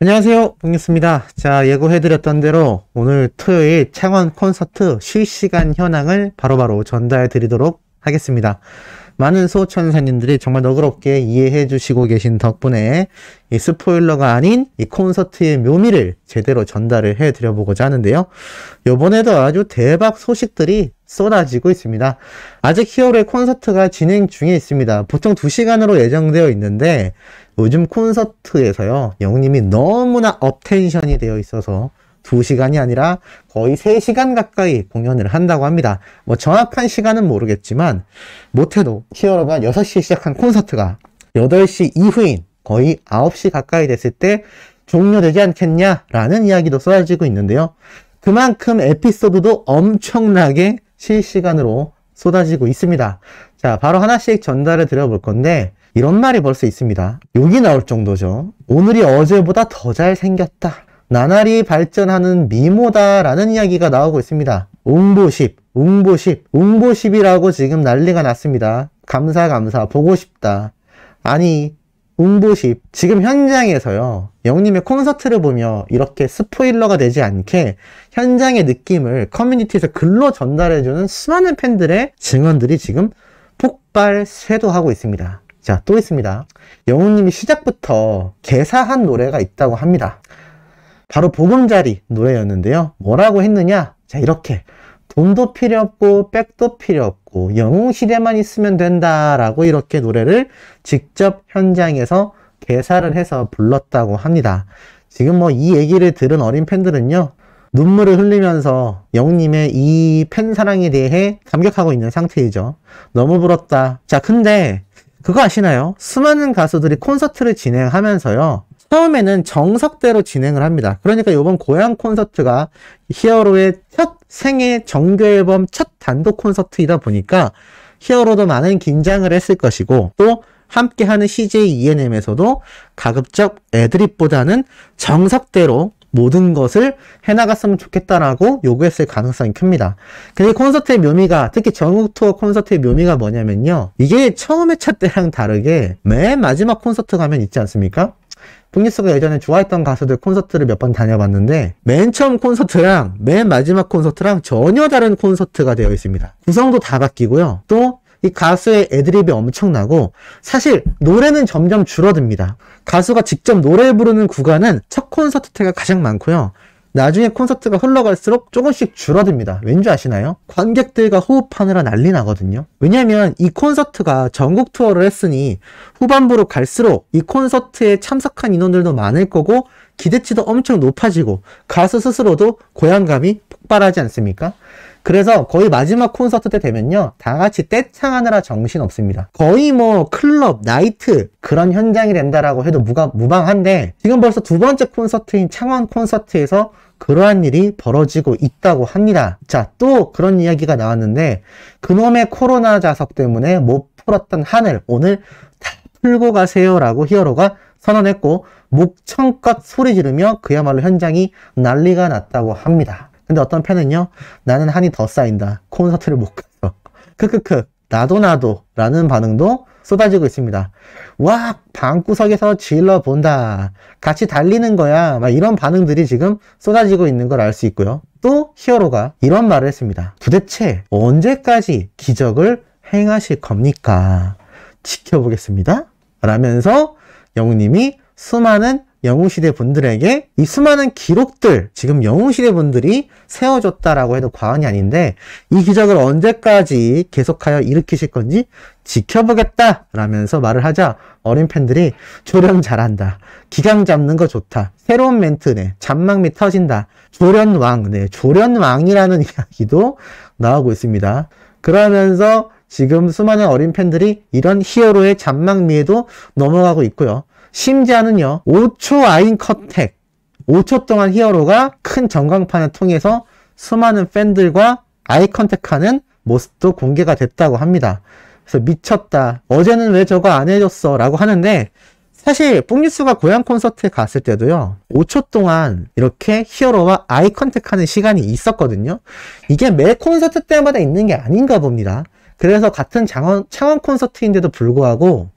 안녕하세요, 봉유스입니다. 자, 예고해드렸던 대로 오늘 토요일 창원 콘서트 실시간 현황을 바로바로 전달해 드리도록 하겠습니다. 많은 소천사님들이 정말 너그럽게 이해해 주시고 계신 덕분에 이 스포일러가 아닌 이 콘서트의 묘미를 제대로 전달을 해 드려보고자 하는데요. 요번에도 아주 대박 소식들이 쏟아지고 있습니다. 아직 히어로의 콘서트가 진행 중에 있습니다. 보통 2시간으로 예정되어 있는데 요즘 콘서트에서요, 영님이 너무나 업텐션이 되어 있어서 2시간이 아니라 거의 3시간 가까이 공연을 한다고 합니다. 뭐 정확한 시간은 모르겠지만 못해도 히어로가 6시에 시작한 콘서트가 8시 이후인 거의 9시 가까이 됐을 때 종료되지 않겠냐라는 이야기도 쏟아지고 있는데요. 그만큼 에피소드도 엄청나게 실시간으로 쏟아지고 있습니다. 자, 바로 하나씩 전달을 드려볼 건데 이런 말이 벌써 있습니다. 욕이 나올 정도죠. 오늘이 어제보다 더 잘생겼다. 나날이 발전하는 미모다라는 이야기가 나오고 있습니다. 웅보십이라고 지금 난리가 났습니다. 감사, 보고 싶다. 아니, 웅보십. 지금 현장에서요, 영님의 콘서트를 보며 이렇게 스포일러가 되지 않게 현장의 느낌을 커뮤니티에서 글로 전달해주는 수많은 팬들의 증언들이 지금 폭발 쇄도하고 있습니다. 자, 또 있습니다. 영웅님이 시작부터 개사한 노래가 있다고 합니다. 바로 보금자리 노래였는데요. 뭐라고 했느냐? 자, 이렇게 돈도 필요 없고 백도 필요 없고 영웅시대만 있으면 된다라고 이렇게 노래를 직접 현장에서 개사를 해서 불렀다고 합니다. 지금 뭐 이 얘기를 들은 어린 팬들은요, 눈물을 흘리면서 영웅님의 이 팬사랑에 대해 감격하고 있는 상태이죠. 너무 부럽다. 자, 근데 그거 아시나요? 수많은 가수들이 콘서트를 진행하면서요, 처음에는 정석대로 진행을 합니다. 그러니까 이번 고향 콘서트가 히어로의 첫 생애 정규앨범 첫 단독 콘서트이다 보니까 히어로도 많은 긴장을 했을 것이고, 또 함께하는 CJ ENM에서도 가급적 애드립보다는 정석대로 모든 것을 해나갔으면 좋겠다라고 요구했을 가능성이 큽니다. 근데 콘서트의 묘미가, 특히 전국 투어 콘서트의 묘미가 뭐냐면요, 이게 처음에 차 때랑 다르게 맨 마지막 콘서트 가면 있지 않습니까? 봉유스가 예전에 좋아했던 가수들 콘서트를 몇 번 다녀봤는데 맨 처음 콘서트랑 맨 마지막 콘서트랑 전혀 다른 콘서트가 되어 있습니다. 구성도 다 바뀌고요, 또 이 가수의 애드립이 엄청나고, 사실 노래는 점점 줄어듭니다. 가수가 직접 노래 부르는 구간은 첫 콘서트 때가 가장 많고요, 나중에 콘서트가 흘러갈수록 조금씩 줄어듭니다. 왠지 아시나요? 관객들과 호흡하느라 난리 나거든요. 왜냐면 이 콘서트가 전국 투어를 했으니 후반부로 갈수록 이 콘서트에 참석한 인원들도 많을 거고 기대치도 엄청 높아지고 가수 스스로도 고향감이 폭발하지 않습니까? 그래서 거의 마지막 콘서트 때 되면요, 다 같이 떼창하느라 정신 없습니다. 거의 뭐 클럽, 나이트 그런 현장이 된다라고 해도 무방한데, 지금 벌써 2번째 콘서트인 창원 콘서트에서 그러한 일이 벌어지고 있다고 합니다. 자, 또 그런 이야기가 나왔는데, 그놈의 코로나 자석 때문에 못 풀었던 한을 오늘 다 풀고 가세요라고 히어로가 선언했고, 목청껏 소리 지르며 그야말로 현장이 난리가 났다고 합니다. 근데 어떤 팬은요, 나는 한이 더 쌓인다. 콘서트를 못 가서. 나도 라는 반응도 쏟아지고 있습니다. 와, 방구석에서 질러본다. 같이 달리는 거야. 막 이런 반응들이 지금 쏟아지고 있는 걸 알 수 있고요. 또 히어로가 이런 말을 했습니다. 도대체 언제까지 기적을 행하실 겁니까? 지켜보겠습니다. 라면서 영웅님이 수많은 영웅시대 분들에게 이 수많은 기록들, 지금 영웅시대 분들이 세워줬다라고 해도 과언이 아닌데, 이 기적을 언제까지 계속하여 일으키실 건지 지켜보겠다 라면서 말을 하자 어린 팬들이 조련 잘한다, 기강 잡는 거 좋다, 새로운 멘트네, 잔망미 터진다, 조련왕, 네, 조련왕이라는 이야기도 나오고 있습니다. 그러면서 지금 수많은 어린 팬들이 이런 히어로의 잔망미에도 넘어가고 있고요. 심지어는요, 5초 아인 컨택, 5초 동안 히어로가 큰 전광판을 통해서 수많은 팬들과 아이 컨택하는 모습도 공개가 됐다고 합니다. 그래서 미쳤다, 어제는 왜 저거 안 해줬어 라고 하는데, 사실 뽕뉴스가 고향 콘서트에 갔을 때도요, 5초 동안 이렇게 히어로와 아이 컨택하는 시간이 있었거든요. 이게 매 콘서트 때마다 있는 게 아닌가 봅니다. 그래서 같은 창원 콘서트인데도 불구하고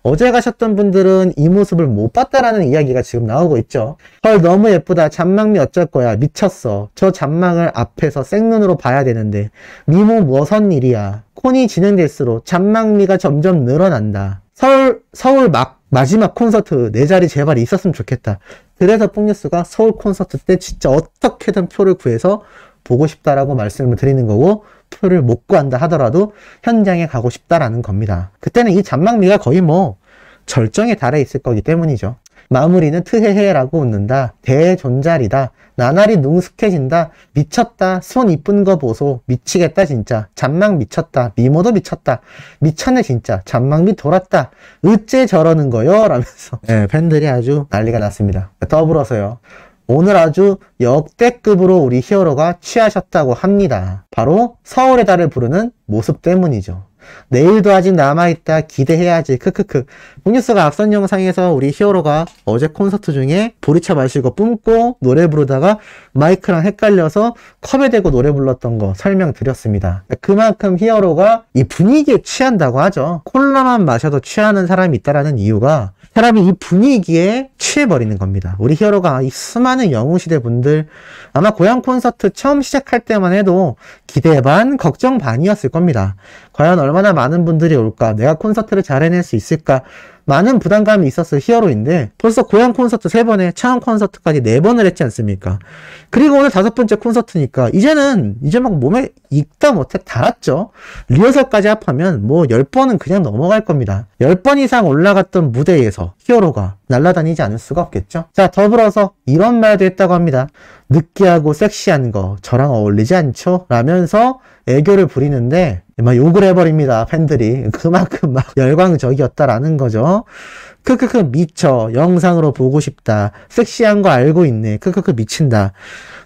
어제 가셨던 분들은 이 모습을 못 봤다라는 이야기가 지금 나오고 있죠. 헐, 너무 예쁘다. 잔망미 어쩔 거야. 미쳤어. 저 잔망을 앞에서 생눈으로 봐야 되는데 미모 무슨 일이야. 콘이 진행될수록 잔망미가 점점 늘어난다. 서울 마지막 콘서트 내 자리 제발 있었으면 좋겠다. 그래서 뽕뉴스가 서울 콘서트 때 진짜 어떻게든 표를 구해서 보고 싶다라고 말씀을 드리는 거고, 표를 못 구한다 하더라도 현장에 가고 싶다라는 겁니다. 그때는 이 잔망미가 거의 뭐 절정에 달해 있을 거기 때문이죠. 마무리는 트헤헤라고 웃는다. 대존잘이다. 나날이 능숙해진다. 미쳤다. 손 이쁜 거 보소. 미치겠다 진짜. 잔망 미쳤다. 미모도 미쳤다. 미쳤네 진짜. 잔망미 돌았다. 어째 저러는 거요? 라면서 네, 팬들이 아주 난리가 났습니다. 더불어서요, 오늘 아주 역대급으로 우리 히어로가 취하셨다고 합니다. 바로 서울의 달을 부르는 모습 때문이죠. 내일도 아직 남아있다. 기대해야지. 크크크. 뽕뉴스가 앞선 영상에서 우리 히어로가 어제 콘서트 중에 보리차 마시고 뿜고 노래 부르다가 마이크랑 헷갈려서 컵에 대고 노래 불렀던 거 설명드렸습니다. 그만큼 히어로가 이 분위기에 취한다고 하죠. 콜라만 마셔도 취하는 사람이 있다라는 이유가 사람이 이 분위기에 취해버리는 겁니다. 우리 히어로가 이 수많은 영웅시대 분들 아마 고향 콘서트 처음 시작할 때만 해도 기대 반 걱정 반이었을 겁니다. 과연 얼마나 많은 분들이 올까? 내가 콘서트를 잘 해낼 수 있을까? 많은 부담감이 있었을 히어로인데 벌써 고향 콘서트 3번에 창원 콘서트까지 4번을 했지 않습니까? 그리고 오늘 5번째 콘서트니까 이제 막 몸에 익다 못해 달았죠. 리허설까지 합하면 뭐 10번은 그냥 넘어갈 겁니다. 10번 이상 올라갔던 무대에서 히어로가 날아다니지 않을 수가 없겠죠. 자, 더불어서 이런 말도 했다고 합니다. 느끼하고 섹시한 거 저랑 어울리지 않죠? 라면서 애교를 부리는데 막 욕을 해버립니다. 팬들이. 그만큼 막 열광적이었다라는 거죠. 크크크 미쳐. 영상으로 보고 싶다. 섹시한 거 알고 있네. 크크크 미친다.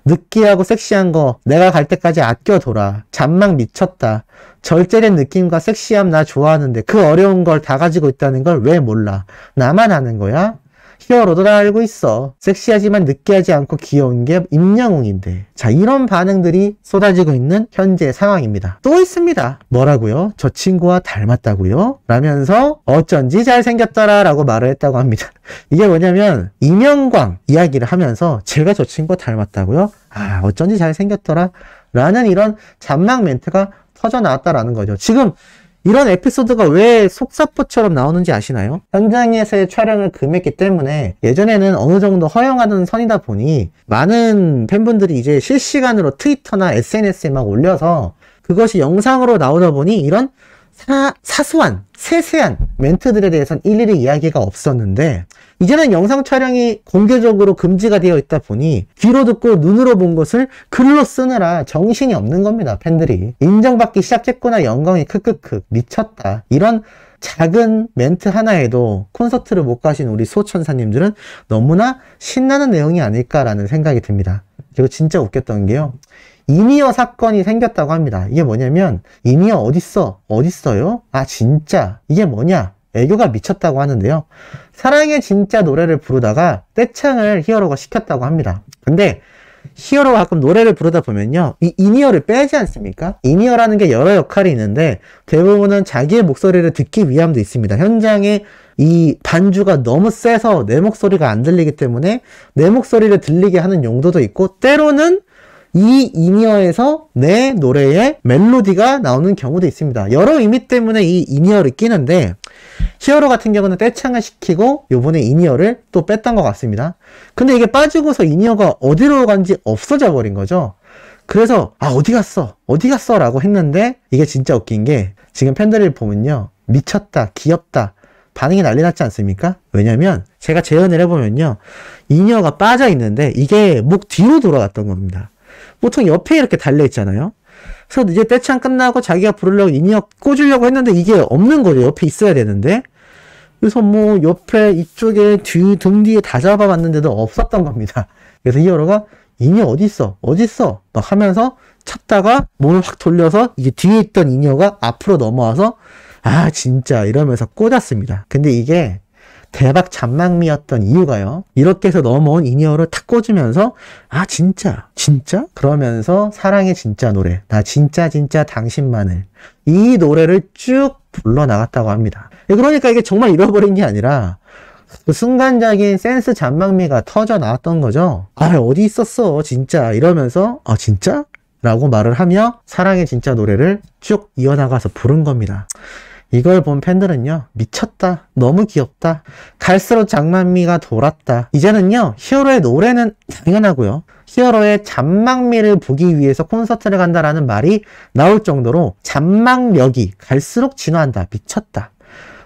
느끼하고 섹시한 거 내가 갈 때까지 아껴둬라. 잔망 미쳤다. 절제된 느낌과 섹시함 나 좋아하는데 그 어려운 걸 다 가지고 있다는 걸 왜 몰라. 나만 아는 거야? 히어로도 다 알고 있어. 섹시하지만 느끼하지 않고 귀여운 게 임영웅인데. 자, 이런 반응들이 쏟아지고 있는 현재 상황입니다. 또 있습니다. 뭐라고요? 저 친구와 닮았다고요? 라면서 어쩐지 잘생겼더라 라고 말을 했다고 합니다. 이게 뭐냐면 이명광 이야기를 하면서 제가 저 친구와 닮았다고요? 아, 어쩐지 잘생겼더라 라는 이런 잔망 멘트가 터져 나왔다라는 거죠. 지금 이런 에피소드가 왜 속사포처럼 나오는지 아시나요? 현장에서의 촬영을 금했기 때문에 예전에는 어느 정도 허용하던 선이다 보니 많은 팬분들이 이제 실시간으로 트위터나 SNS에 막 올려서 그것이 영상으로 나오다 보니 이런 사소한 세세한 멘트들에 대해서는 일일이 이야기가 없었는데 이제는 영상 촬영이 공개적으로 금지가 되어 있다 보니 귀로 듣고 눈으로 본 것을 글로 쓰느라 정신이 없는 겁니다. 팬들이 인정받기 시작했구나. 영광이 크크크 미쳤다. 이런 작은 멘트 하나에도 콘서트를 못 가신 우리 소천사님들은 너무나 신나는 내용이 아닐까라는 생각이 듭니다. 그리고 진짜 웃겼던 게요, 이니어 사건이 생겼다고 합니다. 이게 뭐냐면 이니어 어딨어요? 아 진짜 이게 뭐냐, 애교가 미쳤다고 하는데요, 사랑의 진짜 노래를 부르다가 떼창을 히어로가 시켰다고 합니다. 근데 히어로가 가끔 노래를 부르다 보면요, 이 이니어를 빼지 않습니까? 이니어라는 게 여러 역할이 있는데 대부분은 자기의 목소리를 듣기 위함도 있습니다. 현장에 이 반주가 너무 세서 내 목소리가 안 들리기 때문에 내 목소리를 들리게 하는 용도도 있고, 때로는 이 이니어에서 내 노래에 멜로디가 나오는 경우도 있습니다. 여러 의미 때문에 이 이니어를 끼는데 히어로 같은 경우는 떼창을 시키고 요번에 이니어를 또 뺐던 것 같습니다. 근데 이게 빠지고서 이니어가 어디로 간지 없어져 버린 거죠. 그래서 아 어디 갔어 라고 했는데, 이게 진짜 웃긴 게 지금 팬들을 보면요, 미쳤다 귀엽다 반응이 난리 났지 않습니까? 왜냐면 제가 재현을 해보면요, 이니어가 빠져 있는데 이게 목 뒤로 돌아갔던 겁니다. 보통 옆에 이렇게 달려 있잖아요. 그래서 이제 떼창 끝나고 자기가 부르려고 이니어 꽂으려고 했는데 이게 없는 거죠. 옆에 있어야 되는데. 그래서 뭐 옆에 이쪽에 등 뒤에 다 잡아봤는데도 없었던 겁니다. 그래서 히어로가 이니어 어딨어 막 하면서 찾다가 몸을 확 돌려서 이게 뒤에 있던 이니어가 앞으로 넘어와서 아 진짜 이러면서 꽂았습니다. 근데 이게 대박 잔망미였던 이유가요. 이렇게 해서 넘어온 인이어를 탁 꽂으면서 아 진짜 그러면서 사랑의 진짜 노래 나 진짜 당신만을 이 노래를 쭉 불러나갔다고 합니다. 그러니까 이게 정말 잃어버린 게 아니라 그 순간적인 센스 잔망미가 터져 나왔던 거죠. 아 어디 있었어 진짜 이러면서 아 진짜? 라고 말을 하며 사랑의 진짜 노래를 쭉 이어나가서 부른 겁니다. 이걸 본 팬들은요 미쳤다 너무 귀엽다 갈수록 잔망미가 돌았다. 이제는요 히어로의 노래는 당연하고요 히어로의 잔망미를 보기 위해서 콘서트를 간다라는 말이 나올 정도로 잔망력이 갈수록 진화한다. 미쳤다.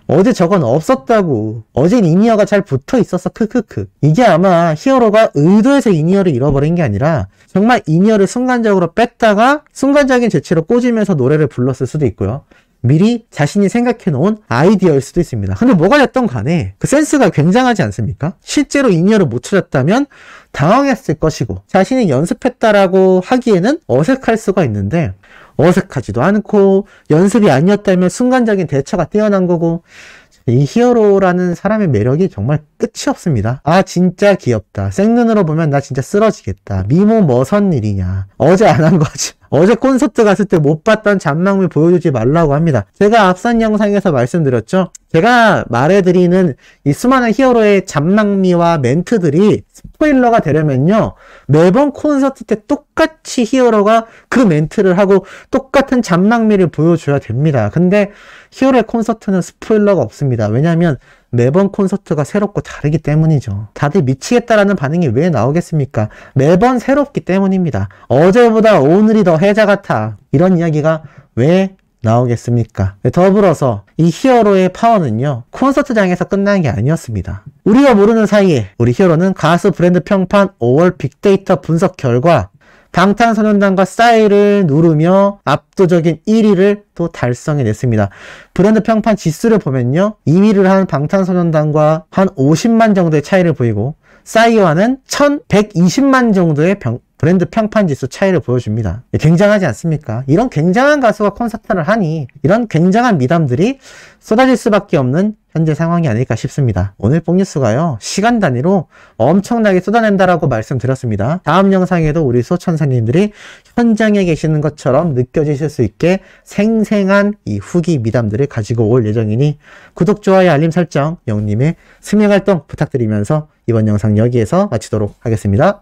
어제 저건 없었다고. 어젠 인이어가 잘 붙어 있었어. 크크크. 이게 아마 히어로가 의도해서 인이어를 잃어버린 게 아니라 정말 인이어를 순간적으로 뺐다가 순간적인 재치로 꽂으면서 노래를 불렀을 수도 있고요. 미리 자신이 생각해 놓은 아이디어일 수도 있습니다. 근데 뭐가 됐던 간에 그 센스가 굉장하지 않습니까? 실제로 인이어를 못 찾았다면 당황했을 것이고 자신이 연습했다라고 하기에는 어색할 수가 있는데 어색하지도 않고 연습이 아니었다면 순간적인 대처가 뛰어난 거고 이 히어로라는 사람의 매력이 정말 끝이 없습니다. 아 진짜 귀엽다. 생눈으로 보면 나 진짜 쓰러지겠다. 미모 뭐선 일이냐. 어제 안 한 거지. 어제 콘서트 갔을 때 못 봤던 잔망미 보여주지 말라고 합니다. 제가 앞선 영상에서 말씀드렸죠. 제가 말해드리는 이 수많은 히어로의 잔망미와 멘트들이 스포일러가 되려면요. 매번 콘서트 때 똑같이 히어로가 그 멘트를 하고 똑같은 잔망미를 보여줘야 됩니다. 근데 히어로의 콘서트는 스포일러가 없습니다. 왜냐하면 매번 콘서트가 새롭고 다르기 때문이죠. 다들 미치겠다라는 반응이 왜 나오겠습니까? 매번 새롭기 때문입니다. 어제보다 오늘이 더 해자 같아. 이런 이야기가 왜 나오겠습니까? 더불어서 이 히어로의 파워는요. 콘서트장에서 끝난 게 아니었습니다. 우리가 모르는 사이에 우리 히어로는 가수 브랜드 평판 5월 빅데이터 분석 결과 방탄소년단과 싸이를 누르며 압도적인 1위를 또 달성해냈습니다. 브랜드 평판 지수를 보면요. 2위를 한 방탄소년단과 한 50만 정도의 차이를 보이고 싸이와는 1120만 정도의 브랜드 평판 지수 차이를 보여줍니다. 굉장하지 않습니까? 이런 굉장한 가수가 콘서트를 하니 이런 굉장한 미담들이 쏟아질 수밖에 없는 현재 상황이 아닐까 싶습니다. 오늘 뽕뉴스가요 시간 단위로 엄청나게 쏟아낸다라고 말씀드렸습니다. 다음 영상에도 우리 소천사님들이 현장에 계시는 것처럼 느껴지실 수 있게 생생한 이 후기 미담들을 가지고 올 예정이니 구독, 좋아요, 알림 설정, 영님의 스밍활동 부탁드리면서 이번 영상 여기에서 마치도록 하겠습니다.